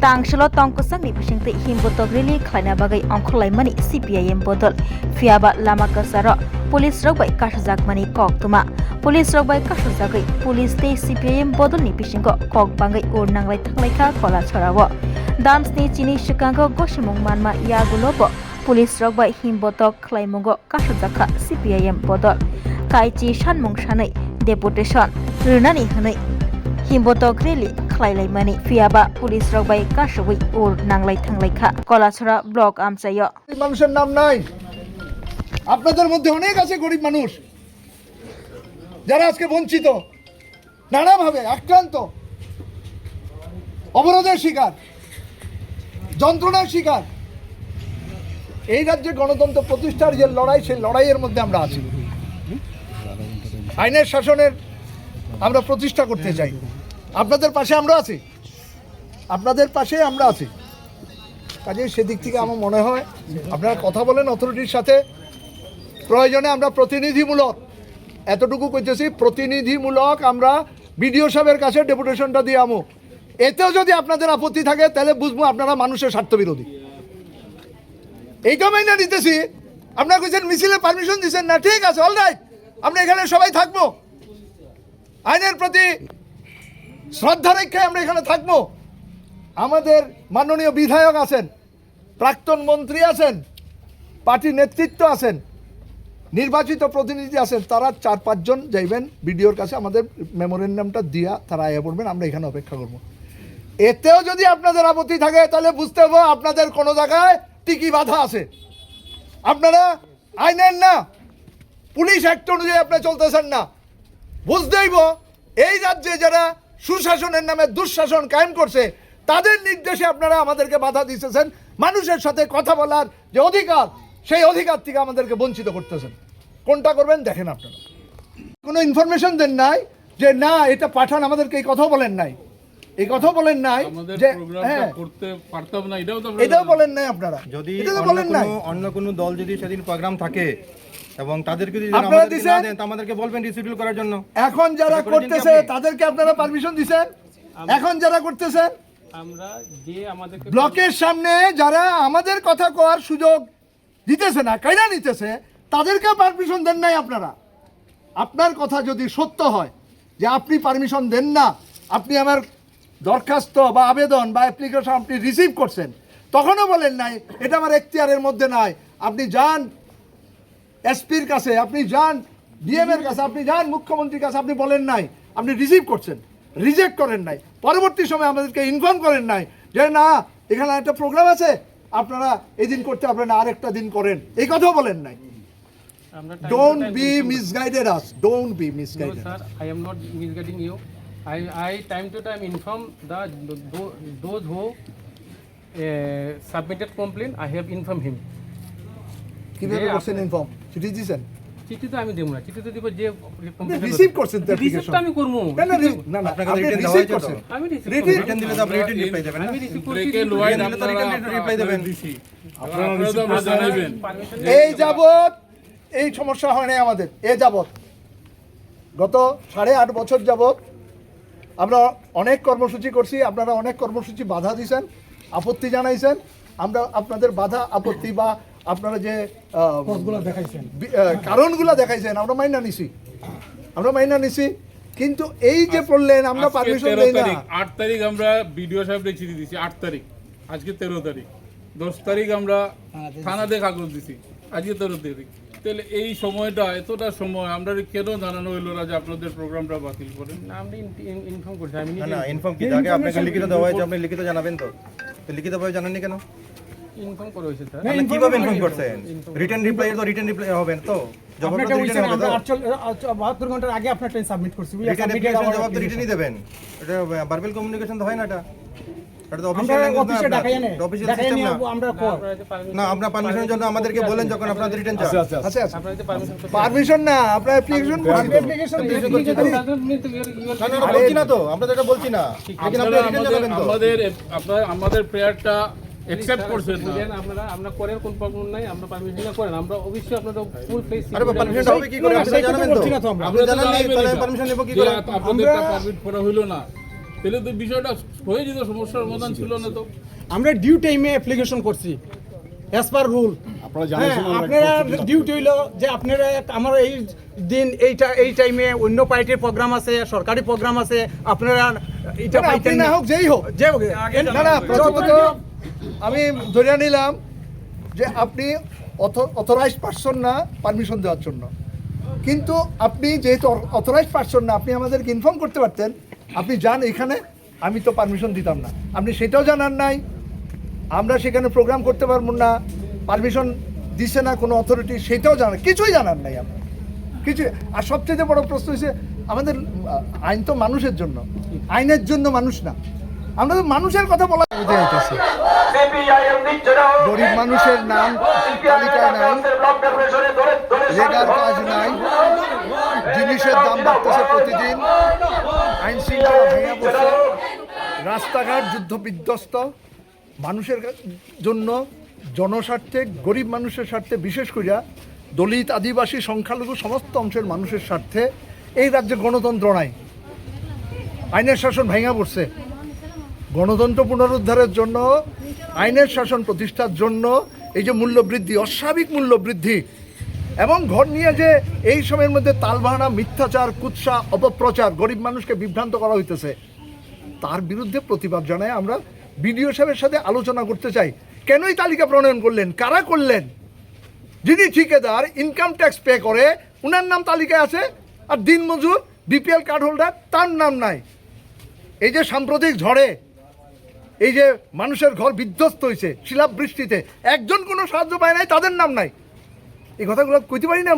Tangshalo tongkosang ni bisingte himbotok rili khlaina bagai ongkhlaimani CPIM bodol fiaba lama kasaro police rokbai kasjakmani koktuma police rokbai kasjagai police te CPIM bodol ni bisingo kok bangai urnanglai thanglaika kola chhorawo dams ni chini shikango goshimung manma yagulobo police rokbai himbotok khlaimungo kasjakha CPIM bodol kaichi sanmung sanai deputation runani hanai himbotok rili khlailai fiaba police রকবাই কাশবই ওর নাংলাই থাংলাইখা Kalachhara block আমচাইয় মানুষের নাম নাই আপনাদের মধ্যে অনেক আছে গরিব মানুষ যারা আজকে বঞ্চিত নানাভাবে আক্রান্ত অবরোধের শিকার যন্ত্রণার শিকার এই রাজ্যে গণতন্ত্র প্রতিষ্ঠার যে লড়াই সেই লড়াইয়ের মধ্যে আমরা আছি আইনের শাসনের আমরা প্রতিষ্ঠা করতে চাই আপনাদের পাশে আমরা আছি আপনাদের পাশে আমরা আছি কাজে সেদিক থেকে আমার মনে হয় আপনারা কথা বলেন অথরিটির সাথে প্রয়োজনে আমরা প্রতিনিধিমূলক এতটুকু কইতেছি প্রতিনিধিমূলক আমরা বিডিও সাহেবের কাছে ডেপুটেশনটা দিয়ে আমো এতেও যদি আপনাদের আপত্তি থাকে তাহলে বুঝবো আপনারা মানুষের স্বার্থবিরোধী এইটা মাইনা নিতেছি আপনারা কইছেন মিছিলে পারমিশন দিচ্ছেন না ঠিক আছে অলরাইট আমরা এখানে সবাই থাকবো আইনের প্রতি শ্রদ্ধা রেখে আমরা এখানে থাকবো আমাদের মাননীয় বিধায়ক আছেন প্রাক্তন মন্ত্রী আছেন পার্টি নেতৃত্ব আছেন নির্বাচিত প্রতিনিধি আছেন তারা 4-5 জন যাইবেন বিডিওর কাছে আমাদের মেমোরেন্ডামটা দিয়া তারা আয়া পড়বেন আমরা এখানে অপেক্ষা করব এতেও যদি আপনাদের আপত্তি থাকে তাহলে বুঝতে হবে আপনাদের কোনো জায়গায় টিকি বাধা আছে আপনারা আইনের না পুলিশ অ্যাক্ট অনুযায়ী আপনারা চলতেছেন না বুঝতেইব এই রাজ্যে যারা সুশাসনের নামে দুঃশাসন কায়েম করছে তাদের নির্দেশে আপনারা আমাদেরকে বাধা দিতেছেন মানুষের সাথে কথা বলার যে অধিকার সেই অধিকার থেকে আমাদেরকে বঞ্চিত করতেছেন কোনটা করবেন দেখেন আপনারা কোনো ইনফরমেশন দেন নাই যে না এটা পাঠান আমাদেরকে এই কথাও বলেন নাই এই কথাও বলেন নাই যে হ্যাঁ করতে পারতাম না এটাও বলেন নাই আপনারা যদি অন্য কোনো দল যদি সেদিন প্রোগ্রাম থাকে এবং তাদেরকে যদি আপনারা দিবেন আমাদেরকে বলবেন রিসিডিউল করার জন্য এখন যারা করতেছে তাদেরকে আপনারা পারমিশন দিবেন এখন যারা করতেছেন আমরা যে আমাদের ব্লকের সামনে যারা আমাদের কথা কোয়ার সুযোগ দিতেছে না কাইরা নিতেছে তাদেরকে পারমিশন দেন নাই আপনারা আপনার কথা যদি সত্য হয় যে আপনি পারমিশন দেন না আপনি আমার দরখাস্ত বা আবেদন বা অ্যাপ্লিকেশন আপনি রিসিভ করছেন তখনও বলেন নাই এটা আমার এখতিয়ারের মধ্যে নাই আপনি যান এসপির কাছে আপনি যান ডিএম এর কাছে আপনি যান মুখ্যমন্ত্রীর কাছে আপনি বলেন নাই আপনি রিসিভ করছেন রিজেক্ট করেন নাই পরবর্তী সময় আমাদেরকে ইনফর্ম করেন নাই যে না এখানে একটা প্রোগ্রাম আছে আপনারা এই দিন করতে পারবেন না আরেকটা দিন করেন এই কথাও বলেন নাই don't be misguided us don't be misguided sir I am not misguiding you I time to time inform those who submitted complaint. I have informed him. কিভাবে করছেন ইনফর্ম চিঠি দিয়েছেন চিঠি তো আমি দেব না চিঠি তো দিব যে রিসিভ করছেন তো রিসিভ তো আমি করব না না আপনাকে আপনি রিটার্ন দেওয়া রিসিভ হয়েছে করছেন তো আমি রিটার্ন দিলে তো আপনি রিটার্ন রিপ্লাই দেবেন আমি রিসিভ করছি রিপ্লাই দেবেন আপনারা জানাবেন এই যাবত এই সমস্যা হয় না আমাদের এই যাবত গত 8.5 বছর যাবত আমরা অনেক কর্মসূচি করছি আপনারা অনেক কর্মসূচি বাধা দিয়েছেন আপত্তি জানাইছেন আমরা আপনাদের বাধা আপত্তি বা আপনারা যে কারণগুলো দেখাইছেন আমরা মাইনা নিছি কিন্তু এই যে বললেন আমরা পারমিশন দেই না 8 তারিখ আমরা বিডিও সাহেবকে চিঠি দিছি 8 তারিখ আজকে 13 তারিখ 10 তারিখ আমরা থানাতে কাগজ দিছি আজকে 13 তারিখ তাহলে এই সময়টা এতটা সময় আমরা কেন জানানো হইলো না যে আপনাদের প্রোগ্রামটা বাতিল করেন না আমরা ইনফর্ম করছি আমি না ইনফর্ম কি আগে আপনাকে লিখিত দেওয়া হয়েছে আপনি লিখিত জানাবেন তো লিখিতভাবে জানাননি কেন ইনফর্ম করা হয়েছে স্যার আপনি কিভাবে ইনফর্ম করছেন রিটার্ন রিপ্লাই তো রিটার্ন রিপ্লাই হবে তো জবাব তো রিটার্ন হবে তো 72 ঘন্টার আগে আপনার টাইম সাবমিট করছি রিটার্ন জবাব তো রিটার্নই দেবেন এটা ভার্বাল কমিউনিকেশন তো হয় না এটা তো অফিশিয়াল ল্যাঙ্গুয়েজ অফিসে ডাকাই না অফিশিয়াল সিস্টেম না আমরা না আপনার পারমিশনের জন্য আমাদেরকে বলেন যখন আপনাদের রিটার্ন চাই আচ্ছা আপনারা যে পারমিশন পারমিশন না আপনারা অ্যাপ্লিকেশন বলছি না তো আমরা তো এটা বলছি না লেকিন আপনি রিটার্ন জানাবেন তো আমাদের প্রেয়ারটা অ্যাকসেপ্ট করছেন না আমরা করার কোন প্রবলেম নাই আমরা পারমিশন করেন আমরা অবশ্যই আপনাদের ফুল ফেস আরে পারমিশন হবে কি করে আপনি জানাবেন তো আপনি জানান তাহলে পারমিশন নেব কি করে আপনাদের পারমিট করা হইলো না তাহলে তো বিষয়টা হয়ে যেত, সমস্যার সমাধান ছিল না তো। আমরা ডিউ টাইমে অ্যাপ্লিকেশন করছি অ্যাজ পার রুল। আপনারা ডিউটি হইলো যে আপনারা আমার এই দিন এই টাইমে অন্য পার্টির প্রোগ্রাম আছে, সরকারি প্রোগ্রাম আছে, আপনারা এটা আপনি পাইতেন না না। হোক যেই হোক, যে হোক, না না, প্রথমত আমি ধরে নিলাম যে আপনি অথরাইজড পারসন না পারমিশন দেওয়ার জন্য, কিন্তু আপনি যেহেতু অথরাইজড পারসন না, আপনি আমাদেরকে ইনফর্ম করতে পারতেন, আপনি যান এখানে, আমি তো পারমিশন দিতাম না। আপনি সেটাও জানার নাই, আমরা সেখানে প্রোগ্রাম করতে পারবো না, পারমিশন দিছে না কোনো অথরিটি, সেটাও জানার, কিছুই জানার নাই আমরা কিছু। আর সবচেয়ে বড় প্রশ্ন হচ্ছে আমাদের আইন তো মানুষের জন্য, আইনের জন্য মানুষ না। আমরা তো মানুষের কথা বলা যাইতেছে, গরিব মানুষের নাম তালিকায় নাই, রেগার কাজ নাই, জিনিসের দাম বাড়তেছে প্রতিদিন, আইন শৃঙ্খলা ভেঙে পড়ছে, রাস্তাঘাট যুদ্ধ বিধ্বস্ত। মানুষের জন্য, জনস্বার্থে, গরিব মানুষের স্বার্থে, বিশেষ করিয়া দলিত, আদিবাসী, সংখ্যালঘু সমস্ত অংশের মানুষের স্বার্থে এই রাজ্যে গণতন্ত্র নাই, আইনের শাসন ভেঙে পড়ছে। গণতন্ত্র পুনরুদ্ধারের জন্য, আইনের শাসন প্রতিষ্ঠার জন্য এই যে মূল্যবৃদ্ধি, অস্বাভাবিক মূল্যবৃদ্ধি, এবং ঘর নিয়ে যে এই সময়ের মধ্যে তালবাহানা, মিথ্যাচার, কুৎসা, অপপ্রচার, গরিব মানুষকে বিভ্রান্ত করা হইতেছে, তার বিরুদ্ধে প্রতিবাদ জানায় আমরা বিডিও সাহেবের সাথে আলোচনা করতে চাই। কেন এই তালিকা প্রণয়ন করলেন, কারা করলেন? যিনি ঠিকাদার, ইনকাম ট্যাক্স পে করে, উনার নাম তালিকায় আছে, আর দিনমজুর, বিপিএল কার্ড হোল্ডার, তার নাম নাই। এই যে সাম্প্রতিক ঝড়ে এই যে মানুষের ঘর বিধ্বস্ত হয়েছে শিলাবৃষ্টিতে, একজন কোনো সাহায্য পায় নাই, তাদের নাম নাই। এই কথাগুলো কইতে পারি না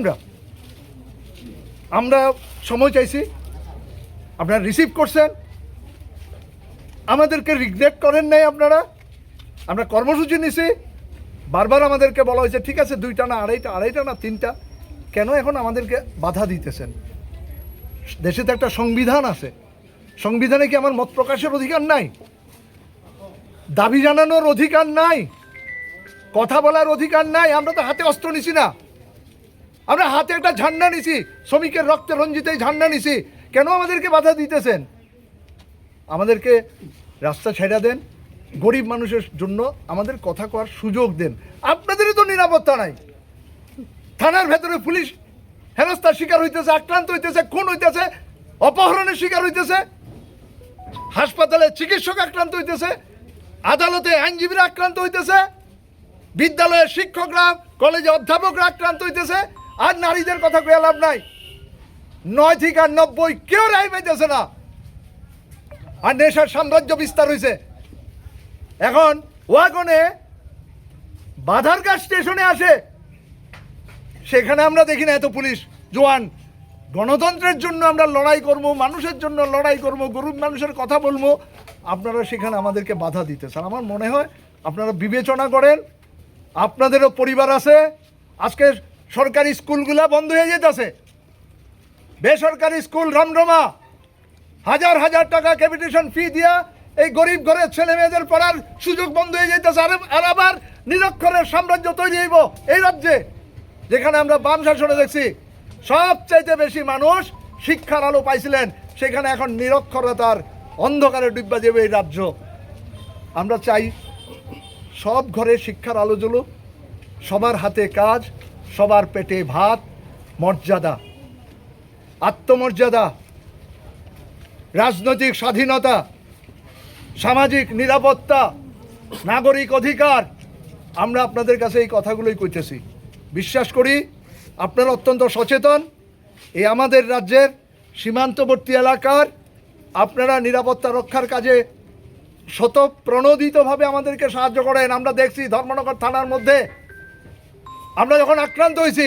আমরা সময় চাইছি, আপনারা রিসিভ করছেন, আমাদেরকে রিগ্রেট করেন নাই আপনারা। আমরা কর্মসূচি নিছি, বারবার আমাদেরকে বলা হয়েছে ঠিক আছে 2টা না 2.5টা না 3টা, কেন এখন আমাদেরকে বাধা দিতেছেন? দেশে তো একটা সংবিধান আছে, সংবিধানে কি আমার মত প্রকাশের অধিকার নাই? দাবি জানানোর অধিকার নাই? কথা বলার অধিকার নাই? আমরা তো হাতে অস্ত্র নিছি না, আমরা হাতে একটা ঝান্ডা নিছি, শ্রমিকের রক্তে রঞ্জিত এই ঝান্ডা নিছি, কেন আমাদেরকে বাধা দিতেছেন? আমাদেরকে রাস্তা ছেড়ে দেন, গরিব মানুষের জন্য আমাদের কথা কওয়ার সুযোগ দেন। আপনাদেরই তো নিরাপত্তা নাই, থানার ভেতরে পুলিশ হেনস্থার শিকার হইতেছে, আক্রান্ত হইতেছে, খুন হইতেছে, অপহরণের শিকার হইতেছে, হাসপাতালে চিকিৎসক আক্রান্ত হইতেছে, আদালতে আইনজীবীরা আক্রান্ত হইতেছে, বিদ্যালয়ের শিক্ষকরা, কলেজে অধ্যাপকরা আক্রান্ত হইতেছে, আর নারীদের কথা কয়ে লাভ নাই। 9 থেকে 90 কেউ রায় পাইতেছে না, আর নেশার সাম্রাজ্য বিস্তার হয়েছে। এখন ওয়াগনে বাধারঘাট স্টেশনে আসে, সেখানে আমরা দেখি না এত পুলিশ জওয়ান। গণতন্ত্রের জন্য আমরা লড়াই করব, মানুষের জন্য লড়াই করব, গরিব মানুষের কথা বলবো, আপনারা সেখানে আমাদেরকে বাধা দিতেছেন। আমার মনে হয় আপনারা বিবেচনা করেন, আপনাদেরও পরিবার আছে। আজকে সরকারি স্কুলগুলা বন্ধ হয়ে যেতেছে, বেসরকারি স্কুল রমরমা, হাজার হাজার টাকা ক্যাপিটেশন ফি দিয়া এই গরিব ঘরের ছেলে মেয়েদের পড়ার সুযোগ বন্ধ হয়ে যেতেছে। আর আবার নিরক্ষরের সাম্রাজ্য তৈরি হইব এই রাজ্যে, যেখানে আমরা বাম শাসনে দেখছি সবচাইতে বেশি মানুষ শিক্ষার আলো পাইছিলেন, সেখানে এখন নিরক্ষরতার অন্ধকারে ডুববা যাবে এই রাজ্য। আমরা চাই সব ঘরে শিক্ষার আলো জ্বলুক, সবার হাতে কাজ, সবার পেটে ভাত, মর্যাদা, আত্মমর্যাদা, রাজনৈতিক স্বাধীনতা, সামাজিক নিরাপত্তা, নাগরিক অধিকার। আমরা আপনাদের কাছে এই কথাগুলোই কইতেছি। বিশ্বাস করি আপনারা অত্যন্ত সচেতন। এই আমাদের রাজ্যের সীমান্তবর্তী এলাকার আপনারা নিরাপত্তা রক্ষার কাজে স্বতঃপ্রণোদিতভাবে আমাদেরকে সাহায্য করেন। আমরা দেখছি ধর্মনগর থানার মধ্যে আমরা যখন আক্রান্ত হয়েছি,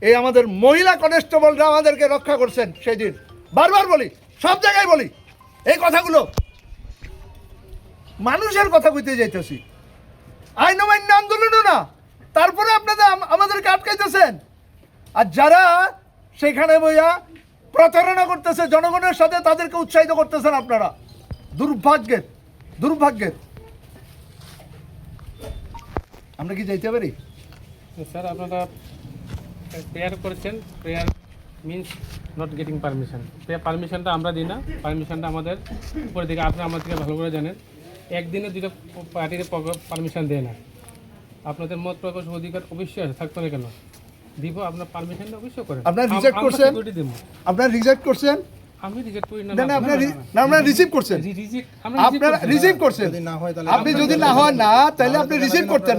এই আমাদের মহিলা কনস্টেবলরা আমাদেরকে রক্ষা করছেন। সেই দিন বারবার বলি, সব জায়গায় বলি এই কথাগুলো, মানুষের কথা কইতে যাইতেছি, আইন অমান্য আন্দোলনও না, তারপরে আপনারা আমাদেরকে আটকাইতেছেন। আর যারা সেখানে বইয়া প্রতারণা করতেছে জনগণের সাথে, তাদেরকে উৎসাহিত করতেছেন আপনারা। দুর্ভাগ্যের, দুর্ভাগ্যের। আমরা কি যাইতে পারি? স্যার আপনারা প্রেয়ার করেছেন, prayer means not getting permission. পারমিশনটা আমরা দিই না, পারমিশনটা আমাদের উপরে দিকে, আপনারা আমার থেকে ভালো করে জানেন। একদিনে দুটো পার্টির পারমিশন দেয় না। আপনাদের মত প্রকাশ অধিকার অবশ্যই আছে, থাকতো না কেন? দিব, আপনার পারমিশনটা অবশ্যই করেন। আপনারা রিজেক্ট করছেন, দেব। আপনারা রিজেক্ট করছেন, আমি রিজেক্ট করি না। না না আপনারা রিসিভ করছেন, রিজেক্ট আপনারা রিসিভ করছেন। যদি না হয় তাহলে আপনি যদি না হয় না, তাহলে আপনি রিসিভ করতেন না।